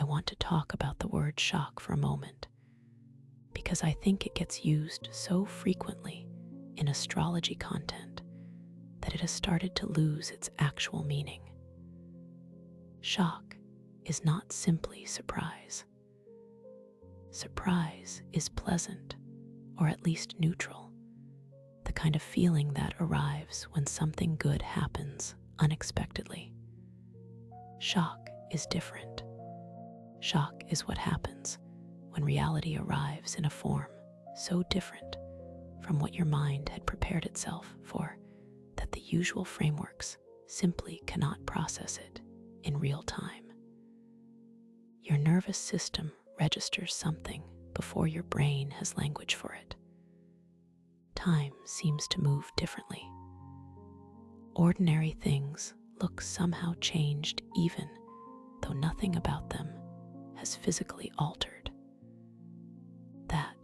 want to talk about the word shock for a moment, because I think it gets used so frequently in astrology content that it has started to lose its actual meaning. Shock is not simply surprise. Surprise is pleasant, or at least neutral, the kind of feeling that arrives when something good happens unexpectedly. Shock is different. Shock is what happens when reality arrives in a form so different from what your mind had prepared itself for that the usual frameworks simply cannot process it in real time. Your nervous system registers something before your brain has language for it. Time seems to move differently. Ordinary things look somehow changed even though nothing about them has physically altered. That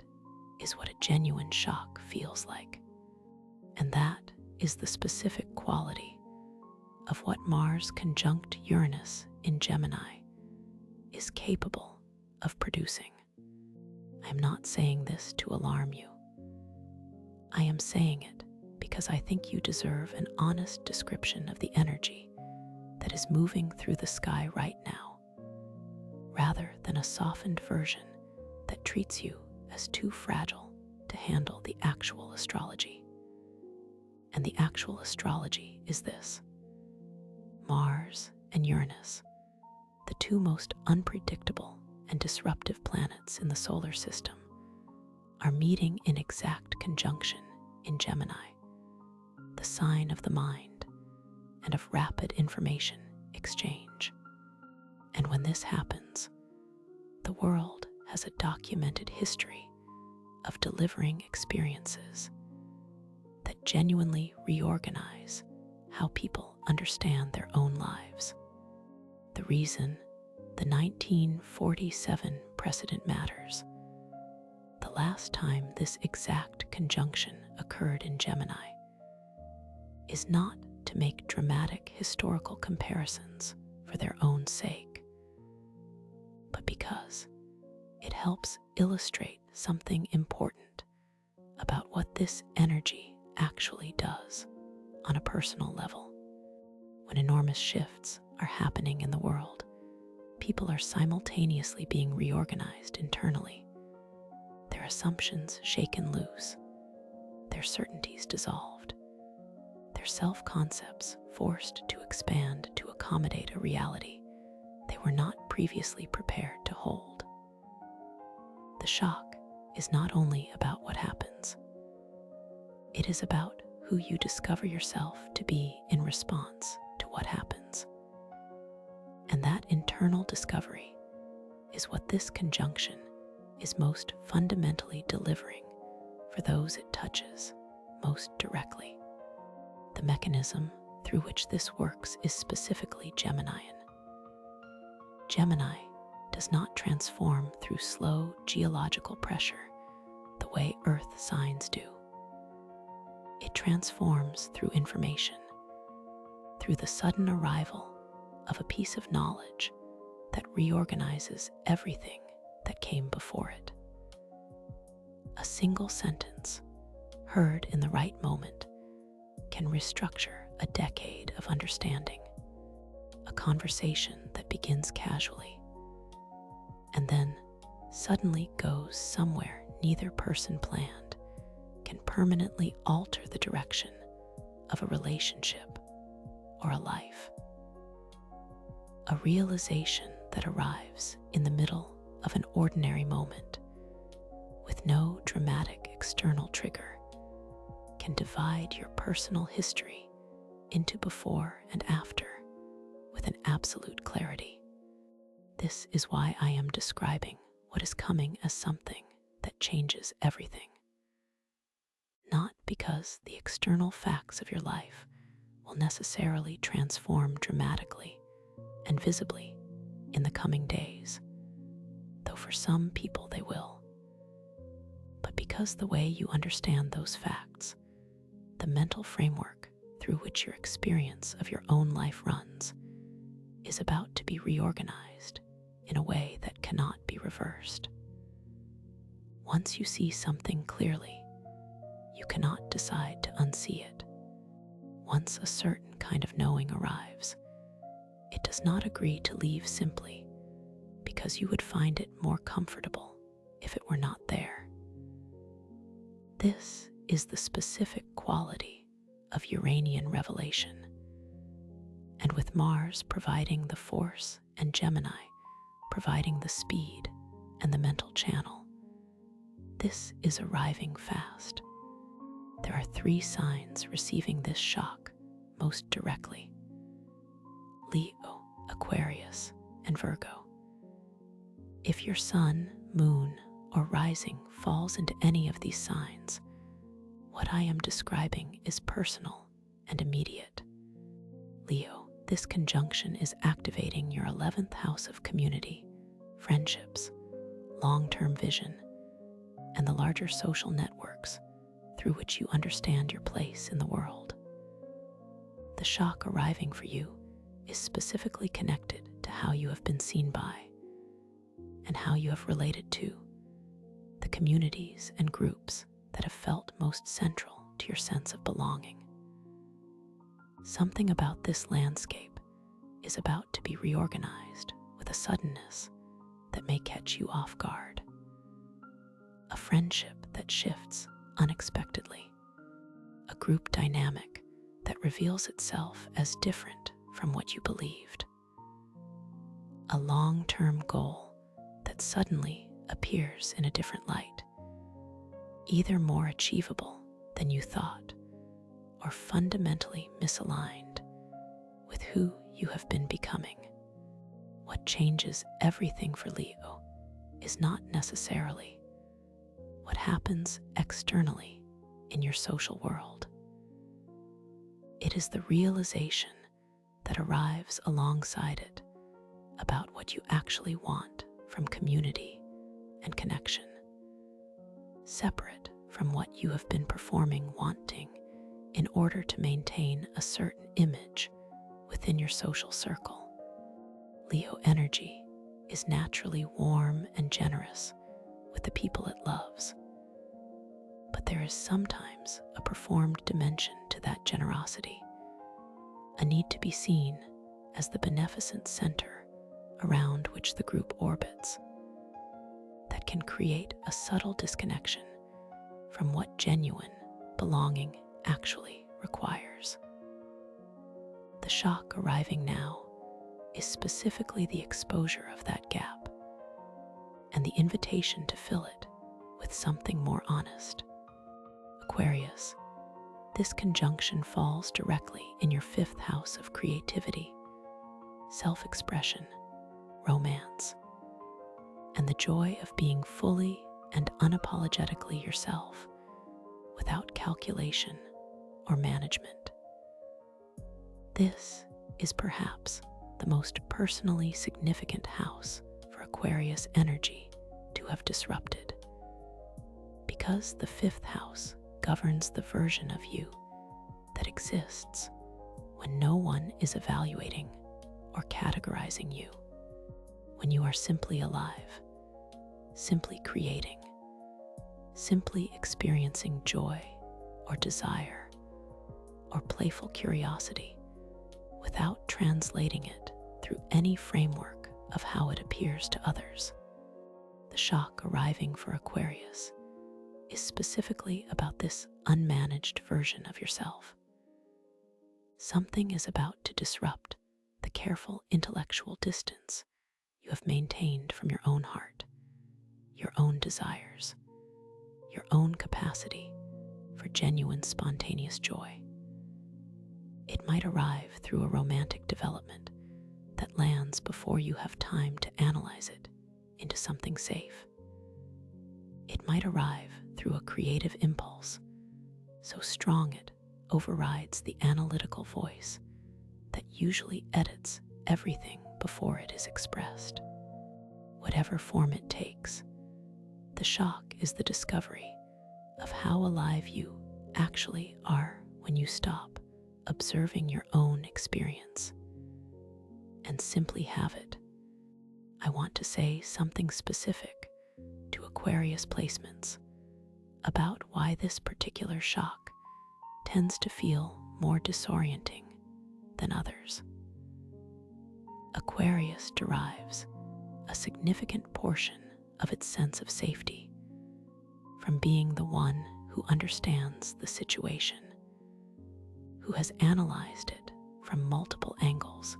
is what a genuine shock feels like. And that is the specific quality of what Mars conjunct Uranus in Gemini is capable of producing. I am not saying this to alarm you. I am saying it because I think you deserve an honest description of the energy that is moving through the sky right now, rather than a softened version that treats you as too fragile to handle the actual astrology. And the actual astrology is this: Mars and Uranus, the two most unpredictable and disruptive planets in the solar system, are meeting in exact conjunction in Gemini, the sign of the mind and of rapid information exchange. And when this happens, the world has a documented history of delivering experiences that genuinely reorganize how people understand their own lives. The reason the 1947 precedent matters, the last time this exact conjunction occurred in Gemini, is not to make dramatic historical comparisons for their own sake, but because it helps illustrate something important about what this energy actually does on a personal level. When enormous shifts are happening in the world, people are simultaneously being reorganized internally, their assumptions shaken loose, their certainties dissolved, their self-concepts forced to expand to accommodate a reality they were not previously prepared to hold. The shock is not only about what happens, it is about who you discover yourself to be in response to what happens. And that internal discovery is what this conjunction is most fundamentally delivering for those it touches most directly. The mechanism through which this works is specifically Geminian. Gemini does not transform through slow geological pressure the way Earth signs do. It transforms through information, through the sudden arrival of a piece of knowledge that reorganizes everything that came before it. A single sentence, heard in the right moment, can restructure a decade of understanding. A conversation that begins casually and then suddenly goes somewhere neither person planned can permanently alter the direction of a relationship or a life. A realization that arrives in the middle of an ordinary moment with no dramatic external trigger can divide your personal history into before and after with an absolute clarity. This is why I am describing what is coming as something that changes everything. Not because the external facts of your life will necessarily transform dramatically and visibly in the coming days, though for some people they will, but because the way you understand those facts, the mental framework through which your experience of your own life runs, is about to be reorganized in a way that cannot be reversed. Once you see something clearly, you cannot decide to unsee it. Once a certain kind of knowing arrives, it does not agree to leave simply because you would find it more comfortable if it were not there. This is the specific quality of Uranian revelation. And with Mars providing the force and Gemini providing the speed and the mental channel, this is arriving fast. There are 3 signs receiving this shock most directly: Leo, Aquarius, and Virgo. If your sun, moon, or rising falls into any of these signs, what I am describing is personal and immediate. Leo, this conjunction is activating your 11th house of community, friendships, long-term vision, and the larger social networks through which you understand your place in the world. The shock arriving for you is specifically connected to how you have been seen by and how you have related to the communities and groups that have felt most central to your sense of belonging. Something about this landscape is about to be reorganized with a suddenness that may catch you off guard. A friendship that shifts unexpectedly, a group dynamic that reveals itself as different from what you believed, a long-term goal that suddenly appears in a different light, either more achievable than you thought or fundamentally misaligned with who you have been becoming. What changes everything for Leo is not necessarily what happens externally in your social world. It is the realization that arrives alongside it about what you actually want from community and connection, separate from what you have been performing wanting in order to maintain a certain image within your social circle. Leo energy is naturally warm and generous with the people it loves, but there is sometimes a performed dimension to that generosity, a need to be seen as the beneficent center around which the group orbits, that can create a subtle disconnection from what genuine belonging actually requires. The shock arriving now is specifically the exposure of that gap and the invitation to fill it with something more honest. Aquarius, this conjunction falls directly in your 5th house of creativity, self-expression, romance, and the joy of being fully and unapologetically yourself without calculation or management. This is perhaps the most personally significant house for Aquarius energy to have disrupted, because the 5th house governs the version of you that exists when no one is evaluating or categorizing you, when you are simply alive, simply creating, simply experiencing joy or desire or playful curiosity without translating it through any framework of how it appears to others. The shock arriving for Aquarius is specifically about this unmanaged version of yourself. Something is about to disrupt the careful intellectual distance you have maintained from your own heart, your own desires, your own capacity for genuine spontaneous joy. It might arrive through a romantic development that lands before you have time to analyze it into something safe. It might arrive through a creative impulse so strong it overrides the analytical voice that usually edits everything before it is expressed. Whatever form it takes, the shock is the discovery of how alive you actually are when you stop observing your own experience and simply have it I want to say something specific to Aquarius placements about why this particular shock tends to feel more disorienting than others. Aquarius derives a significant portion of its sense of safety from being the one who understands the situation, who has analyzed it from multiple angles,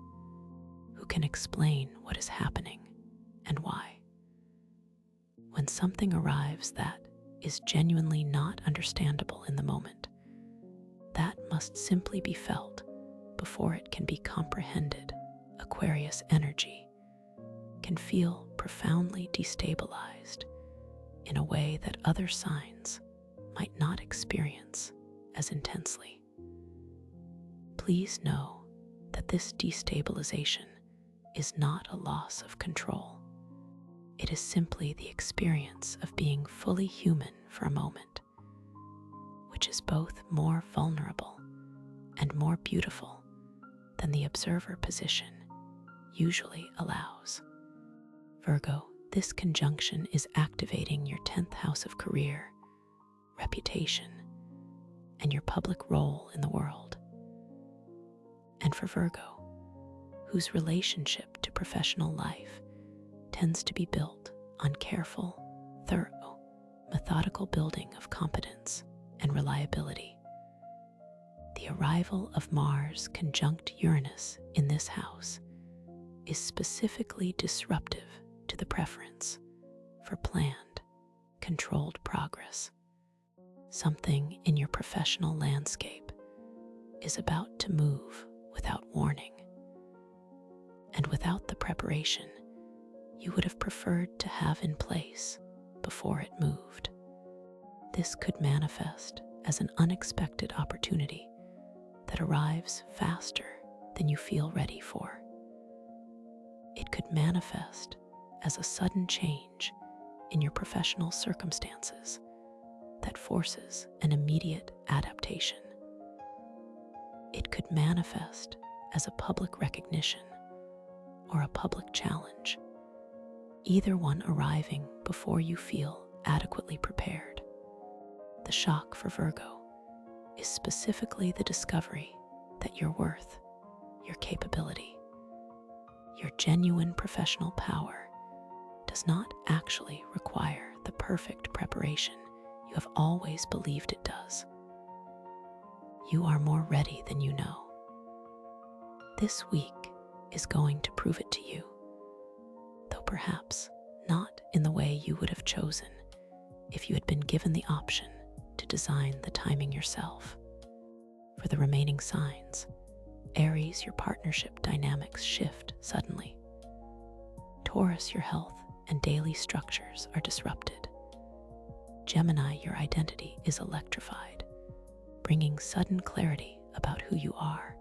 who can explain what is happening and why. When something arrives that is genuinely not understandable in the moment, that must simply be felt before it can be comprehended. Aquarius energy can feel profoundly destabilized in a way that other signs might not experience as intensely. Please know that this destabilization is not a loss of control. It is simply the experience of being fully human for a moment, which is both more vulnerable and more beautiful than the observer position usually allows. Virgo, this conjunction is activating your 10th house of career, reputation, and your public role in the world. And for Virgo, whose relationship to professional life tends to be built on careful, thorough, methodical building of competence and reliability, the arrival of Mars conjunct Uranus in this house is specifically disruptive to the preference for planned, controlled progress. Something in your professional landscape is about to move without warning, and without the preparation you would have preferred to have in place before it moved. This could manifest as an unexpected opportunity that arrives faster than you feel ready for. It could manifest as a sudden change in your professional circumstances that forces an immediate adaptation. It could manifest as a public recognition or a public challenge, either one arriving before you feel adequately prepared. The shock for Virgo is specifically the discovery that your worth, your capability, your genuine professional power does not actually require the perfect preparation you have always believed it does. You are more ready than you know. This week is going to prove it to you, though perhaps not in the way you would have chosen if you had been given the option to design the timing yourself. For the remaining signs, Aries, your partnership dynamics shift suddenly. Taurus, your health and daily structures are disrupted. Gemini, your identity is electrified, bringing sudden clarity about who you are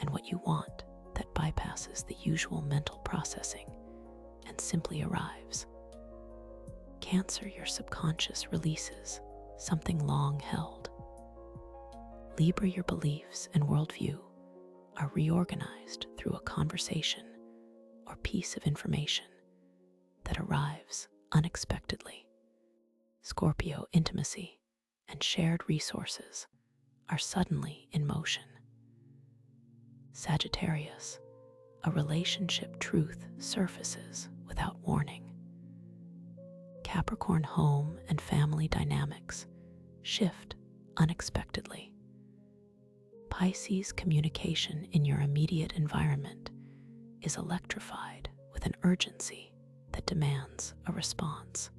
and what you want that bypasses the usual mental processing and simply arrives. Cancer, your subconscious releases something long held. Libra, your beliefs and worldview are reorganized through a conversation or piece of information that arrives unexpectedly. Scorpio, intimacy and shared resources are suddenly in motion. Sagittarius, a relationship truth surfaces without warning. Capricorn, home and family dynamics shift unexpectedly. Pisces, communication in your immediate environment is electrified with an urgency that demands a response.